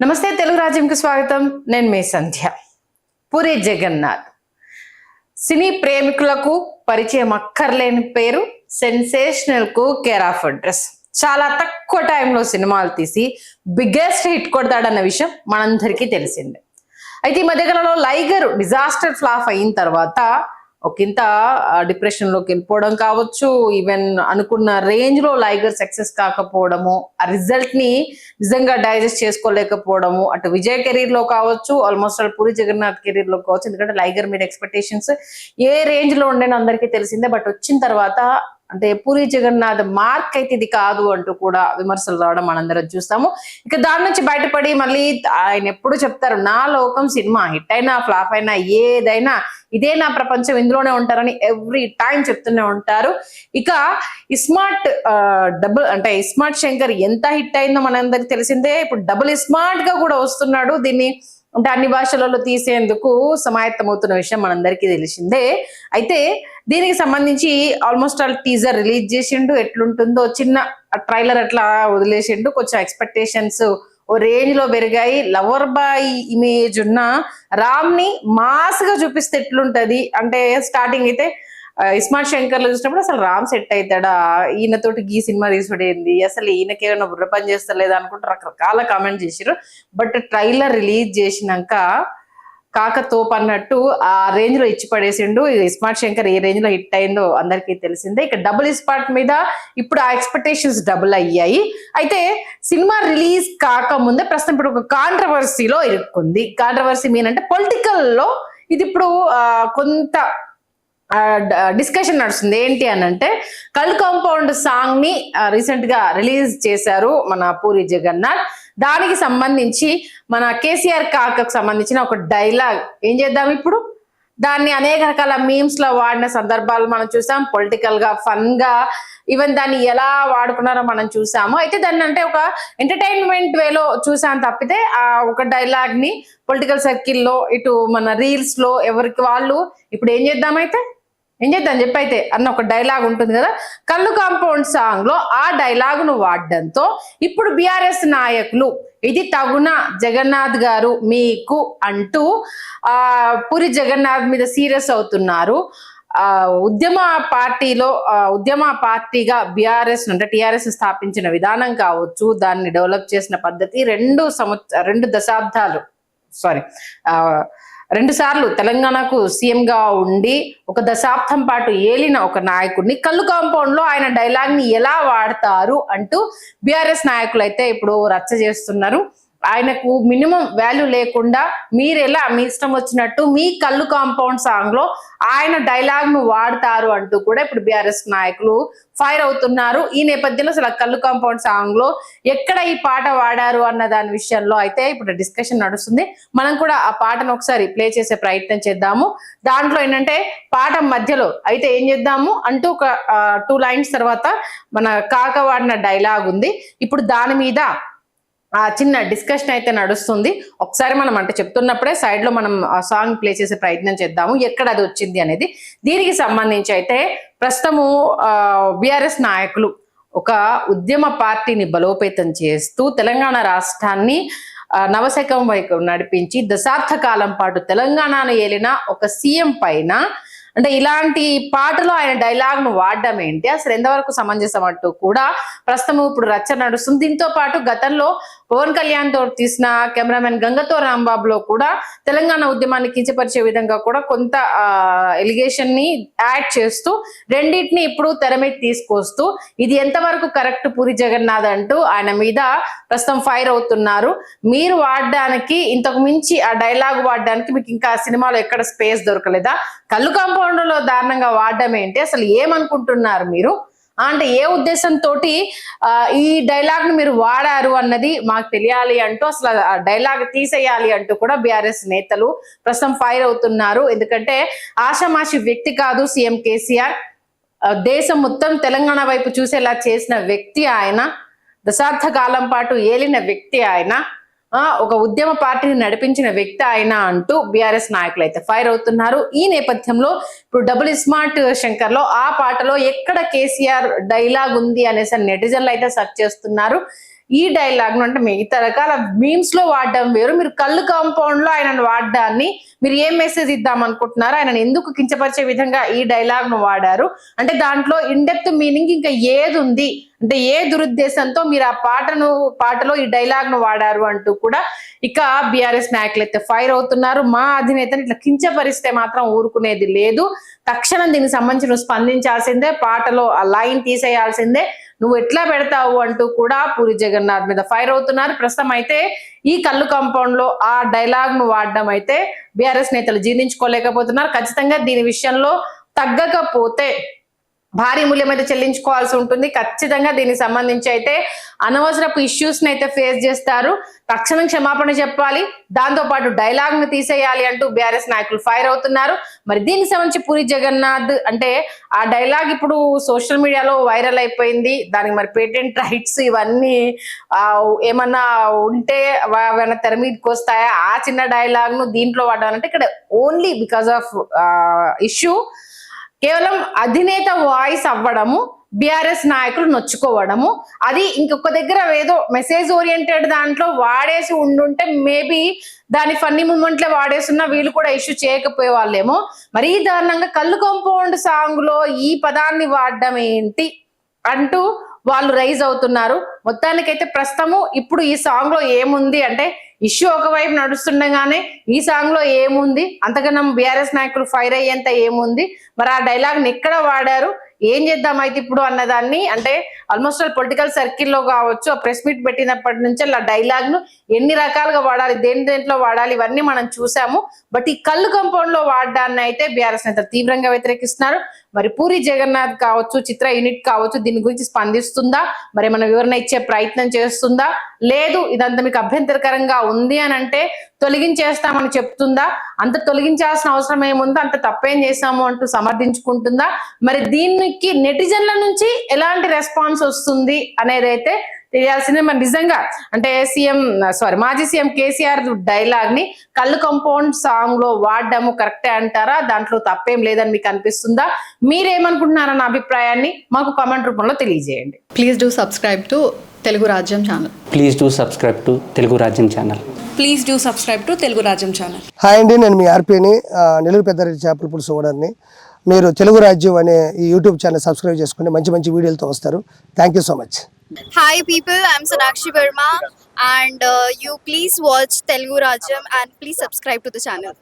నమస్తే తెలుగు రాజ్యంకి స్వాగతం. నేను మీ సంధ్య. పూరి జగన్నాథ్ సినీ ప్రేమికులకు పరిచయం అక్కర్లేని పేరు, సెన్సేషనల్ కు కేర్ ఆఫ్ అడ్రస్. చాలా తక్కువ టైంలో సినిమాలు తీసి బిగ్గెస్ట్ హిట్ కొడతాడన్న విషయం మనందరికీ తెలిసిందే. అయితే ఈ మధ్యకాలంలో లైగర్ డిజాస్టర్ ఫ్లాప్ అయిన తర్వాత ఒకంత డిప్రెషన్ లోకి వెళ్ళిపోవడం కావచ్చు, ఈవెన్ అనుకున్న రేంజ్ లో లైగర్ సక్సెస్ కాకపోవడము, ఆ రిజల్ట్ ని నిజంగా డైజెస్ట్ చేసుకోలేకపోవడము, అటు విజయ్ కెరీర్ లో కావచ్చు, ఆల్మోస్ట్ పూరి జగన్నాథ్ కెరీర్ లో కావచ్చు. ఎందుకంటే లైగర్ మీద ఎక్స్పెక్టేషన్స్ ఏ రేంజ్ లో ఉండేనో అందరికీ తెలిసిందే. బట్ వచ్చిన తర్వాత అంటే పూరి జగన్నాథ్ మార్క్ అయితే ఇది కాదు అంటూ కూడా విమర్శలు రావడం మనందరం చూస్తాము. ఇక దాని నుంచి బయటపడి మళ్ళీ ఆయన ఎప్పుడు చెప్తారు, నా లోకం సినిమా హిట్ అయినా ఫ్లాప్ అయినా ఏదైనా ఇదే నా ప్రపంచం, ఇందులోనే ఉంటారని ఎవ్రీ టైం చెప్తూనే ఉంటారు. ఇక ఇస్మార్ట్ డబుల్ అంటే ఇస్మార్ట్ శంకర్ ఎంత హిట్ అయిందో మనందరికి తెలిసిందే. ఇప్పుడు డబుల్ ఇస్మార్ట్ గా కూడా వస్తున్నాడు. దీన్ని అంటే అన్ని భాషలలో తీసేందుకు సమాయత్తమవుతున్న విషయం మనందరికీ తెలిసిందే. అయితే దీనికి సంబంధించి ఆల్మోస్ట్ ఆల్ టీజర్ రిలీజ్ చేసిండు. ఎట్లుంటుందో చిన్న ట్రైలర్ అట్లా వదిలేసిండు. కొంచెం ఎక్స్పెక్టేషన్స్ ఓ రేంజ్ లో పెరిగాయి. లవర్ బాయ్ ఇమేజ్ ఉన్న రామ్ ని మాస్ గా చూపిస్తే ఎట్లుంటది అంటే, స్టార్టింగ్ అయితే ఇస్మార్ట్ శంకర్ లో చూసినప్పుడు అసలు రామ్ సెట్ అవుతాడా, ఈయనతోటి ఈ సినిమా తీసుడేంది, అసలు ఈయనకేమైనా బుర్ర పని చేస్తలేదా అనుకుంటే రకరకాల కామెంట్ చేసిరు. బట్ ట్రైలర్ రిలీజ్ చేసినాక కాకతోపు అన్నట్టు ఆ రేంజ్ లో ఇచ్చి పడేసిండు. ఇస్మార్ట్ శంకర్ ఏ రేంజ్ లో హిట్ అయిందో అందరికీ తెలిసిందే. ఇక డబుల్ ఇస్మార్ట్ మీద ఇప్పుడు ఆ ఎక్స్పెక్టేషన్స్ డబుల్ అయ్యాయి. అయితే సినిమా రిలీజ్ కాకముందే ప్రస్తుతం ఇప్పుడు ఒక కాంట్రవర్సీలో ఇరుక్కుంది. కాంట్రవర్సీ మీన్ అంటే పొలిటికల్ లో ఇది ఇప్పుడు కొంత డిస్కషన్ నడుస్తుంది. ఏంటి అని అంటే, కల్ కాంపౌండ్ సాంగ్ ని రీసెంట్ గా రిలీజ్ చేశారు మన పూరి జగన్నాథ్. దానికి సంబంధించి మన కేసీఆర్ కాకకు సంబంధించిన ఒక డైలాగ్ ఏం చేద్దాం ఇప్పుడు, దాన్ని అనేక రకాల మీమ్స్ లో వాడిన సందర్భాలు మనం చూసాం. పొలిటికల్ గా ఫన్ గా ఈవెన్ దాన్ని ఎలా వాడుకున్నారో మనం చూసాము. అయితే దాన్ని అంటే ఒక ఎంటర్టైన్మెంట్ వేలో చూసాను తప్పితే ఆ ఒక డైలాగ్ ని పొలిటికల్ సర్కిల్లో ఇటు మన రీల్స్ లో ఎవరికి వాళ్ళు ఇప్పుడు ఏం చేద్దాం చెప్పైతే అన్న ఒక డైలాగ్ ఉంటుంది కదా, కల్లు కాంపౌండ్ సాంగ్ లో ఆ డైలాగ్ ను వాడడంతో ఇప్పుడు బీఆర్ఎస్ నాయకులు ఇది తగునా జగన్నాథ్ గారు మీకు అంటూ పూరి జగన్నాథ్ మీద సీరియస్ అవుతున్నారు. ఉద్యమ పార్టీగా బీఆర్ఎస్ అంటే టిఆర్ఎస్ స్థాపించిన విధానం కావచ్చు, దాన్ని డెవలప్ చేసిన పద్ధతి, రెండు సార్లు తెలంగాణకు సీఎం గా ఉండి ఒక దశాబ్దం పాటు ఏలిన ఒక నాయకుడిని కల్లు కాంపౌండ్ లో ఆయన డైలాగ్ ని ఎలా వాడతారు అంటూ బీఆర్ఎస్ నాయకులు అయితే ఇప్పుడు రచ్చ చేస్తున్నారు. ఆయనకు మినిమం వాల్యూ లేకుండా మీరు ఎలా మీ ఇష్టం వచ్చినట్టు మీ కల్లు కాంపౌండ్ సాంగ్ లో ఆయన డైలాగ్ ను వాడతారు అంటూ కూడా ఇప్పుడు బీఆర్ఎస్ నాయకులు ఫైర్ అవుతున్నారు. ఈ నేపథ్యంలో అసలు కల్లు కాంపౌండ్ సాంగ్ లో ఎక్కడ ఈ పాట వాడారు అన్న దాని విషయంలో అయితే ఇప్పుడు డిస్కషన్ నడుస్తుంది. మనం కూడా ఆ పాటను ఒకసారి ప్లే చేసే ప్రయత్నం చేద్దాము. దాంట్లో ఏంటంటే పాట మధ్యలో అయితే ఏం చేద్దాము అంటూ ఒక 2 లైన్స్ తర్వాత మన కాక వాడిన డైలాగ్ ఉంది. ఇప్పుడు దాని మీద ఆ చిన్న డిస్కషన్ అయితే నడుస్తుంది. ఒకసారి మనం అంటే చెప్తున్నప్పుడే సైడ్ లో మనం ఆ సాంగ్ ప్లే చేసే ప్రయత్నం చేద్దాము, ఎక్కడ అది వచ్చింది అనేది. దీనికి సంబంధించి అయితే ప్రస్తుతము బీఆర్ఎస్ నాయకులు ఒక ఉద్యమ పార్టీని బలోపేతం చేస్తూ తెలంగాణ రాష్ట్రాన్ని నవశకం వైపు నడిపించి దశాబ్ద కాలం పాటు తెలంగాణను ఏలిన ఒక సీఎం పైన అంటే ఇలాంటి పాటలో ఆయన డైలాగ్ ను వాడడం ఏంటి, అసలు ఎంతవరకు సమంజసం అంటూ కూడా ప్రస్తుతం ఇప్పుడు రచ్చ నడుస్తుంది. దీంతో పాటు గతంలో పవన్ కళ్యాణ్ తో తీసిన కెమెరామెన్ గంగతో రాంబాబు లో కూడా తెలంగాణ ఉద్యమాన్ని కించపరిచే విధంగా కూడా కొంత ఎలిగేషన్ ని యాడ్ చేస్తూ రెండింటిని ఇప్పుడు తెర మీద తీసుకొస్తూ ఇది ఎంతవరకు కరెక్ట్ పూరి జగన్నాథ్ అంటూ ఆయన మీద ప్రస్తుతం ఫైర్ అవుతున్నారు. మీరు వాడడానికి ఇంతకు మించి ఆ డైలాగ్ వాడడానికి మీకు ఇంకా సినిమాలో ఎక్కడ స్పేస్ దొరకలేదా, కల్లు కాంపౌండ్ లో దారుణంగా వాడడం ఏంటి, అసలు ఏమనుకుంటున్నారు మీరు అంటే ఏ ఉద్దేశంతో ఈ డైలాగ్ ను మీరు వాడారు అన్నది మాకు తెలియాలి అంటూ అసలు ఆ డైలాగ్ తీసేయాలి అంటూ కూడా బీఆర్ఎస్ నేతలు ప్రస్తుతం ఫైర్ అవుతున్నారు. ఎందుకంటే ఆషామాషి వ్యక్తి కాదు సీఎం కేసీఆర్, దేశం మొత్తం తెలంగాణ వైపు చూసేలా చేసిన వ్యక్తి ఆయన, దశాబ్ద కాలం పాటు ఏలిన వ్యక్తి ఆయన, ఒక ఉద్యమ పార్టీని నడిపించిన వ్యక్తి ఆయన అంటూ బీఆర్ఎస్ నాయకులు అయితే ఫైర్ అవుతున్నారు. ఈ నేపథ్యంలో ఇప్పుడు డబుల్ ఇస్మార్ట్ శంకర్ లో ఆ పాటలో ఎక్కడ కేసీఆర్ డైలాగ్ ఉంది అనేసి నెటిజన్లు అయితే సెర్చ్ చేస్తున్నారు. ఈ డైలాగ్ ను అంటే మిగతా రకాల మీమ్స్ లో వాడడం వేరు, మీరు కళ్ళు కాంపౌండ్ లో ఆయన వాడడాన్ని మీరు ఏం మెసేజ్ ఇద్దాం అనుకుంటున్నారు, ఆయన ఎందుకు కించపరిచే విధంగా ఈ డైలాగ్ ను వాడారు అంటే దాంట్లో ఇన్ డెప్త్ మీనింగ్ ఇంకా ఏది ఉంది అంటే ఏ దురుద్దేశంతో మీరు ఆ పాటలో ఈ డైలాగ్ ను వాడారు అంటూ కూడా ఇక బీఆర్ఎస్ నాయకులు అయితే ఫైర్ అవుతున్నారు. మా అధినేతని ఇట్లా కించపరిస్తే మాత్రం ఊరుకునేది లేదు, తక్షణం దీనికి సంబంధించి నువ్వు స్పందించాల్సిందే, పాటలో ఆ లైన్ తీసేయాల్సిందే, నువ్వు ఎట్లా పెడతావు అంటూ కూడా పూరి జగన్నాథ్ మీద ఫైర్ అవుతున్నారు. ప్రస్తుతం అయితే ఈ కళ్ళు కాంపౌండ్ లో ఆ డైలాగ్ ను వాడడం అయితే బీఆర్ఎస్ నేతలు జీర్ణించుకోలేకపోతున్నారు. ఖచ్చితంగా దీని విషయంలో తగ్గకపోతే భారీ మూల్యం అయితే చెల్లించుకోవాల్సి ఉంటుంది. ఖచ్చితంగా దీనికి సంబంధించి అయితే అనవసరపు ఇష్యూస్ ని అయితే ఫేస్ చేస్తారు. తక్షణం క్షమాపణ చెప్పాలి, దాంతో పాటు డైలాగ్ ను తీసేయాలి అంటూ బీఆర్ఎస్ నాయకులు ఫైర్ అవుతున్నారు. మరి దీనికి సంబంధించి పూరి జగన్నాథ్ అంటే ఆ డైలాగ్ ఇప్పుడు సోషల్ మీడియాలో వైరల్ అయిపోయింది. దానికి మరి పేటెంట్ రైట్స్ ఇవన్నీ ఏమన్నా ఉంటే తెర మీదకి వస్తాయా? ఆ చిన్న డైలాగ్ ను దీంట్లో వాడాలంటే ఇక్కడ ఓన్లీ బికాస్ ఆఫ్ ఇష్యూ కేవలం అధినేత వాయిస్ అవ్వడము, బీఆర్ఎస్ నాయకులు నొచ్చుకోవడము, అది ఇంకొక దగ్గర ఏదో మెసేజ్ ఓరియంటెడ్ దాంట్లో వాడేసి ఉండుంటే మేబీ దాని ఫన్నీ మూమెంట్లే వాడేస్తున్నా వీళ్ళు కూడా ఇష్యూ చేయకపోయే వాళ్ళేమో. మరీ దారుణంగా కళ్ళు కాంపౌండ్ సాంగ్ లో ఈ పదాన్ని వాడడం ఏంటి అంటూ వాళ్ళు రైజ్ అవుతున్నారు. మొత్తానికైతే ప్రస్తుతము ఇప్పుడు ఈ సాంగ్ లో ఏముంది అంటే ఇష్యూ ఒకవైపు నడుస్తుండగానే ఈ సాంగ్ లో ఏముంది, అంతకన్నా బీఆర్ఎస్ నాయకులు ఫైర్ అయ్యేంత ఏముంది, మరి ఆ డైలాగ్ ని ఎక్కడ వాడారు, ఏం చేద్దాం అయితే ఇప్పుడు అన్నదాన్ని అంటే ఆల్మోస్ట్ పొలిటికల్ సర్కిల్లో కావచ్చు ఆ ప్రెస్ మీట్ పెట్టినప్పటి నుంచి ఆ డైలాగ్ ను ఎన్ని రకాలుగా వాడాలి, దేంట్లో వాడాలి ఇవన్నీ మనం చూసాము. బట్ ఈ కళ్ళు కాంపౌండ్ లో వాడడాన్ని అయితే బీఆర్ఎస్ నేతలు తీవ్రంగా వ్యతిరేకిస్తున్నారు. మరి పూరి జగన్నాథ్ కావచ్చు, చిత్ర యూనిట్ కావచ్చు దీని గురించి స్పందిస్తుందా, మరి మన వివరణ ఇచ్చే ప్రయత్నం చేస్తుందా, లేదు ఇదంతా మీకు అభ్యంతరకరంగా ఉంది అని అంటే తొలగించేస్తామని చెప్తుందా, అంత తొలగించాల్సిన అవసరం ఏముందో, అంత తప్పేం చేశాము అంటూ సమర్థించుకుంటుందా, మరి దీనికి నెటిజన్ల నుంచి ఎలాంటి రెస్పాన్స్ వస్తుంది అనేది అయితే తెలియాల్సిందే. మరి నిజంగా అంటే మాజీ సీఎం కేసీఆర్ డైలాగ్ ని కళ్ళు కాంపౌండ్ సాంగ్ లో వాడడము కరెక్టే అంటారా, దాంట్లో తప్పేం లేదని మీకు అనిపిస్తుందా, మీరేమనుకుంటున్నారన్న అభిప్రాయాన్ని మాకు కామెంట్ రూపంలో తెలియజేయండి. Please do subscribe to Telugu Rajyam channel. Please do subscribe to Telugu Rajyam channel. Please do subscribe to Telugu Rajyam channel. Hi అండి, నేను మీ ఆర్పీని, నెల్లూరు పెద్దారెడ్డి చేపల పులుసు ఓనర్ని. మీరు తెలుగు రాజ్యం అనే ఈ యూట్యూబ్ ఛానల్ సబ్స్క్రైబ్ చేసుకుని మంచి మంచి వీడియోలతో వస్తారు. Thank you so much. Hi people, I'm Sonakshi Verma and you please watch Telugu Rajyam and please subscribe to the channel.